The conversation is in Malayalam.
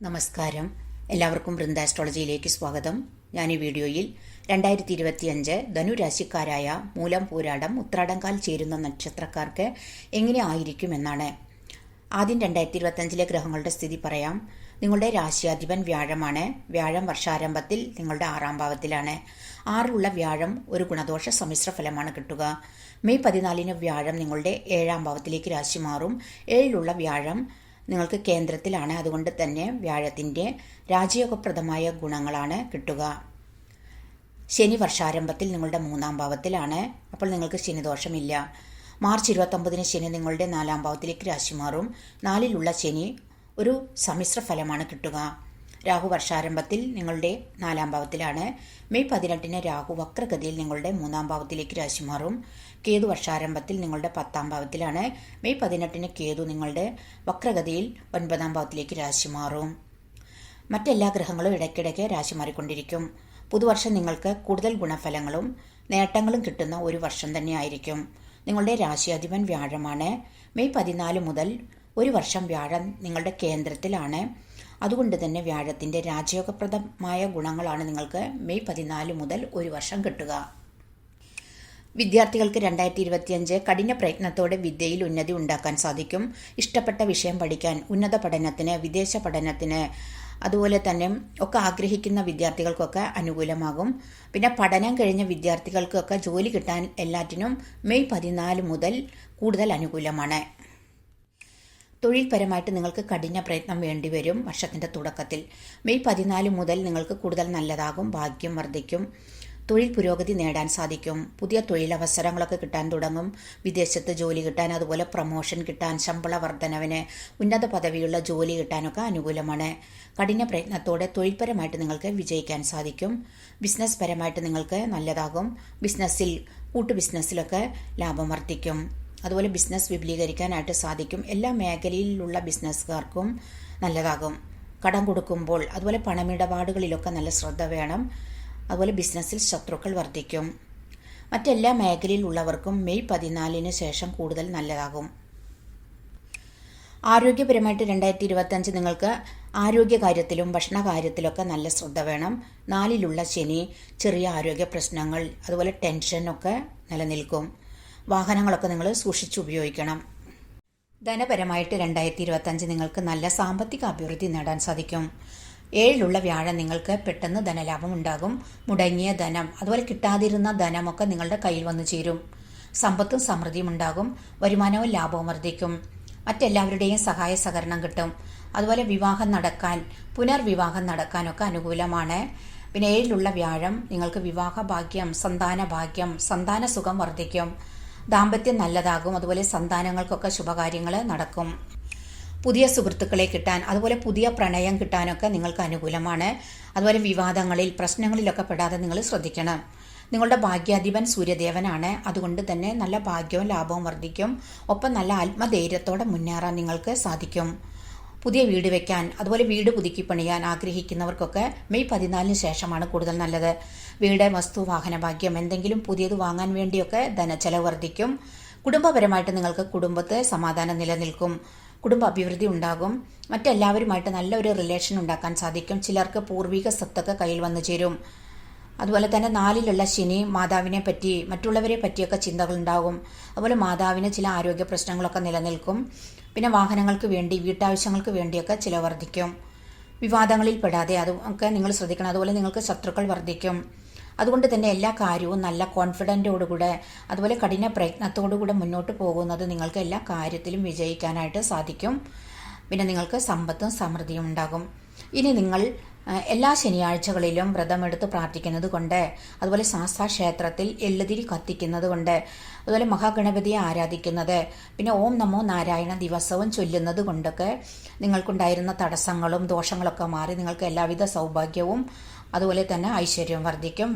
നമസ്കാരം. എല്ലാവർക്കും വൃന്ദ ആസ്ട്രോളജിയിലേക്ക് സ്വാഗതം. ഞാൻ ഈ വീഡിയോയിൽ 2025 ധനുരാശിക്കാരായ മൂലം, പൂരാടം, ഉത്രാടംകാൽ ചേരുന്ന നക്ഷത്രക്കാർക്ക് എങ്ങനെ ആയിരിക്കും എന്നാണ്. ആദ്യം 2025 ഗ്രഹങ്ങളുടെ സ്ഥിതി പറയാം. നിങ്ങളുടെ രാശിയാധിപൻ വ്യാഴമാണ്. വ്യാഴം വർഷാരംഭത്തിൽ നിങ്ങളുടെ 6ാം ഭാവത്തിലാണ്. 6ലുള്ള വ്യാഴം ഒരു ഗുണദോഷ സമ്മിശ്ര ഫലമാണ് കിട്ടുക. മെയ് 14 വ്യാഴം നിങ്ങളുടെ 7ാം ഭാവത്തിലേക്ക് രാശി മാറും. 7ലുള്ള വ്യാഴം നിങ്ങൾക്ക് കേന്ദ്രത്തിലാണ്. അതുകൊണ്ട് തന്നെ വ്യാഴത്തിൻ്റെ രാജയോഗപ്രദമായ ഗുണങ്ങളാണ് കിട്ടുക. ശനി വർഷാരംഭത്തിൽ നിങ്ങളുടെ 3ാം ഭാവത്തിലാണ്. അപ്പോൾ നിങ്ങൾക്ക് ശനിദോഷമില്ല. മാർച്ച് 29 ശനി നിങ്ങളുടെ 4ാം ഭാവത്തിലേക്ക് രാശി മാറും. 4ലുള്ള ശനി ഒരു സമ്മിശ്ര ഫലമാണ് കിട്ടുക. രാഹു വർഷാരംഭത്തിൽ നിങ്ങളുടെ 4ാം ഭാവത്തിലാണ്. മെയ് 18 രാഹു വക്രഗതിയിൽ നിങ്ങളുടെ 3ാം ഭാവത്തിലേക്ക് രാശി മാറും. കേതു വർഷാരംഭത്തിൽ നിങ്ങളുടെ 10ാം ഭാവത്തിലാണ്. മെയ് 18 കേതു നിങ്ങളുടെ വക്രഗതിയിൽ 9ാം ഭാവത്തിലേക്ക് രാശി മാറും. മറ്റെല്ലാ ഗ്രഹങ്ങളും ഇടയ്ക്കിടയ്ക്ക് രാശി മാറിക്കൊണ്ടിരിക്കും. പുതുവർഷം നിങ്ങൾക്ക് കൂടുതൽ ഗുണഫലങ്ങളും നേട്ടങ്ങളും കിട്ടുന്ന ഒരു വർഷം തന്നെയായിരിക്കും. നിങ്ങളുടെ രാശിയാധിപൻ വ്യാഴമാണ്. മെയ് 14 മുതൽ ഒരു വർഷം വ്യാഴം നിങ്ങളുടെ കേന്ദ്രത്തിലാണ്. അതുകൊണ്ട് തന്നെ വ്യാഴത്തിൻ്റെ രാജയോഗപ്രദമായ ഗുണങ്ങളാണ് നിങ്ങൾക്ക് മെയ് 14 മുതൽ ഒരു വർഷം കിട്ടുക. വിദ്യാർത്ഥികൾക്ക് 2025 കഠിന പ്രയത്നത്തോടെ വിദ്യയിൽ ഉന്നതി ഉണ്ടാക്കാൻ സാധിക്കും. ഇഷ്ടപ്പെട്ട വിഷയം പഠിക്കാൻ, ഉന്നത പഠനത്തിന്, വിദേശ പഠനത്തിന്, അതുപോലെ തന്നെ ഒക്കെ ആഗ്രഹിക്കുന്ന വിദ്യാർത്ഥികൾക്കൊക്കെ അനുകൂലമാകും. പിന്നെ പഠനം കഴിഞ്ഞ വിദ്യാർത്ഥികൾക്കൊക്കെ ജോലി കിട്ടാൻ എല്ലാറ്റിനും മെയ് 14 മുതൽ കൂടുതൽ അനുകൂലമാണ്. തൊഴിൽപരമായിട്ട് നിങ്ങൾക്ക് കഠിന പ്രയത്നം വേണ്ടിവരും. വർഷത്തിൻ്റെ തുടക്കത്തിൽ മെയ് 14 മുതൽ നിങ്ങൾക്ക് കൂടുതൽ നല്ലതാകും. ഭാഗ്യം വർദ്ധിക്കും. തൊഴിൽ പുരോഗതി നേടാൻ സാധിക്കും. പുതിയ തൊഴിലവസരങ്ങളൊക്കെ കിട്ടാൻ തുടങ്ങും. വിദേശത്ത് ജോലി കിട്ടാൻ, അതുപോലെ പ്രൊമോഷൻ കിട്ടാൻ, ശമ്പള വർധനവിന്, ഉന്നത പദവിയുള്ള ജോലി കിട്ടാനൊക്കെ അനുകൂലമാണ്. കഠിന പ്രയത്നത്തോടെ തൊഴിൽപരമായിട്ട് നിങ്ങൾക്ക് വിജയിക്കാൻ സാധിക്കും. ബിസിനസ് പരമായിട്ട് നിങ്ങൾക്ക് നല്ലതാകും. ബിസിനസ്സിൽ, കൂട്ടു ബിസിനസ്സിലൊക്കെ ലാഭം വർദ്ധിക്കും. അതുപോലെ ബിസിനസ് വിപുലീകരിക്കാനായിട്ട് സാധിക്കും. എല്ലാ മേഖലയിലുള്ള ബിസിനസ്സുകാർക്കും നല്ലതാകും. കടം കൊടുക്കുമ്പോൾ, അതുപോലെ പണമിടപാടുകളിലൊക്കെ നല്ല ശ്രദ്ധ വേണം. അതുപോലെ ബിസിനസ്സിൽ ശത്രുക്കൾ വർദ്ധിക്കും. മറ്റെല്ലാ മേഖലയിലുള്ളവർക്കും മെയ് 14 ശേഷം കൂടുതൽ നല്ലതാകും. ആരോഗ്യപരമായിട്ട് 2025 നിങ്ങൾക്ക് ആരോഗ്യകാര്യത്തിലും ഭക്ഷണകാര്യത്തിലൊക്കെ നല്ല ശ്രദ്ധ വേണം. 4ലുള്ള ശനി ചെറിയ ആരോഗ്യ പ്രശ്നങ്ങൾ, അതുപോലെ ടെൻഷനൊക്കെ നിലനിൽക്കും. വാഹനങ്ങളൊക്കെ നിങ്ങൾ സൂക്ഷിച്ച് ഉപയോഗിക്കണം. ധനപരമായിട്ട് 2025 നിങ്ങൾക്ക് നല്ല സാമ്പത്തിക അഭിവൃദ്ധി നേടാൻ സാധിക്കും. 7ലുള്ള വ്യാഴം നിങ്ങൾക്ക് പെട്ടെന്ന് ധനലാഭം ഉണ്ടാകും. മുടങ്ങിയ ധനം, അതുപോലെ കിട്ടാതിരുന്ന ധനമൊക്കെ നിങ്ങളുടെ കയ്യിൽ വന്നു ചേരും. സമ്പത്തും സമൃദ്ധിയും ഉണ്ടാകും. വരുമാനവും ലാഭവും വർദ്ധിക്കും. മറ്റെല്ലാവരുടെയും സഹായ സഹകരണം കിട്ടും. അതുപോലെ വിവാഹം നടക്കാൻ, പുനർവിവാഹം നടക്കാനൊക്കെ അനുകൂലമാണ്. പിന്നെ 7ലുള്ള വ്യാഴം നിങ്ങൾക്ക് വിവാഹ ഭാഗ്യം, സന്താന ഭാഗ്യം, സന്താന സുഖം വർദ്ധിക്കും. ദാമ്പത്യം നല്ലതാകും. അതുപോലെ സന്താനങ്ങൾക്കൊക്കെ ശുഭകാര്യങ്ങൾ നടക്കും. പുതിയ സുഹൃത്തുക്കളെ കിട്ടാൻ, അതുപോലെ പുതിയ പ്രണയം കിട്ടാനൊക്കെ നിങ്ങൾക്ക് അനുകൂലമാണ്. അതുപോലെ വിവാദങ്ങളിൽ, പ്രശ്നങ്ങളിലൊക്കെ പെടാതെ നിങ്ങൾ ശ്രദ്ധിക്കണം. നിങ്ങളുടെ ഭാഗ്യാധിപൻ സൂര്യദേവനാണ്. അതുകൊണ്ട് തന്നെ നല്ല ഭാഗ്യവും ലാഭവും വർദ്ധിക്കും. ഒപ്പം നല്ല ആത്മധൈര്യത്തോടെ മുന്നേറാൻ നിങ്ങൾക്ക് സാധിക്കും. പുതിയ വീട് വയ്ക്കാൻ, അതുപോലെ വീട് പുതുക്കി പണിയാൻ ആഗ്രഹിക്കുന്നവർക്കൊക്കെ മെയ് 14 ശേഷമാണ് കൂടുതൽ നല്ലത്. വീട്, വസ്തു, വാഹന ഭാഗ്യം, എന്തെങ്കിലും പുതിയത് വാങ്ങാൻ വേണ്ടിയൊക്കെ ധനച്ചെലവ് വർദ്ധിക്കും. കുടുംബപരമായിട്ട് നിങ്ങൾക്ക് കുടുംബത്തെ സമാധാനം നിലനിൽക്കും. കുടുംബ അഭിവൃദ്ധി ഉണ്ടാകും. മറ്റെല്ലാവരുമായിട്ട് നല്ലൊരു റിലേഷൻ ഉണ്ടാക്കാൻ സാധിക്കും. ചിലർക്ക് പൂർവിക സ്വത്തൊക്കെ കയ്യിൽ വന്നു ചേരും. അതുപോലെ തന്നെ 4ലുള്ള ശനി മാതാവിനെ പറ്റി, മറ്റുള്ളവരെ പറ്റിയൊക്കെ ചിന്തകളുണ്ടാകും. അതുപോലെ മാതാവിന് ചില ആരോഗ്യ പ്രശ്നങ്ങളൊക്കെ നിലനിൽക്കും. പിന്നെ വാഹനങ്ങൾക്ക് വേണ്ടി, വീട്ടാവശ്യങ്ങൾക്ക് വേണ്ടിയൊക്കെ ചിലവ് വർദ്ധിക്കും. വിവാദങ്ങളിൽ പെടാതെ അതൊക്കെ നിങ്ങൾ ശ്രദ്ധിക്കണം. അതുപോലെ നിങ്ങൾക്ക് ശത്രുക്കൾ വർദ്ധിക്കും. അതുകൊണ്ട് തന്നെ എല്ലാ കാര്യവും നല്ല കോൺഫിഡൻറ്റോടുകൂടെ, അതുപോലെ കഠിന പ്രയത്നത്തോടുകൂടെ മുന്നോട്ട് പോകുന്നത് നിങ്ങൾക്ക് എല്ലാ കാര്യത്തിലും വിജയിക്കാനായിട്ട് സാധിക്കും. പിന്നെ നിങ്ങൾക്ക് സമ്പത്തും സമൃദ്ധിയും ഉണ്ടാകും. ഇനി നിങ്ങൾ എല്ലാ ശനിയാഴ്ചകളിലും വ്രതമെടുത്ത് പ്രാർത്ഥിക്കുന്നത് കൊണ്ട്, അതുപോലെ ശാസ്താ ക്ഷേത്രത്തിൽ എള്ളുതിരി കത്തിക്കുന്നത് കൊണ്ട്, അതുപോലെ മഹാഗണപതിയെ ആരാധിക്കുന്നത്, പിന്നെ ഓം നമോ നാരായണ ദിവസവും ചൊല്ലുന്നത് കൊണ്ടൊക്കെ നിങ്ങൾക്കുണ്ടായിരുന്ന തടസ്സങ്ങളും ദോഷങ്ങളൊക്കെ മാറി നിങ്ങൾക്ക് എല്ലാവിധ സൗഭാഗ്യവും അതുപോലെ തന്നെ ഐശ്വര്യവും വർദ്ധിക്കും.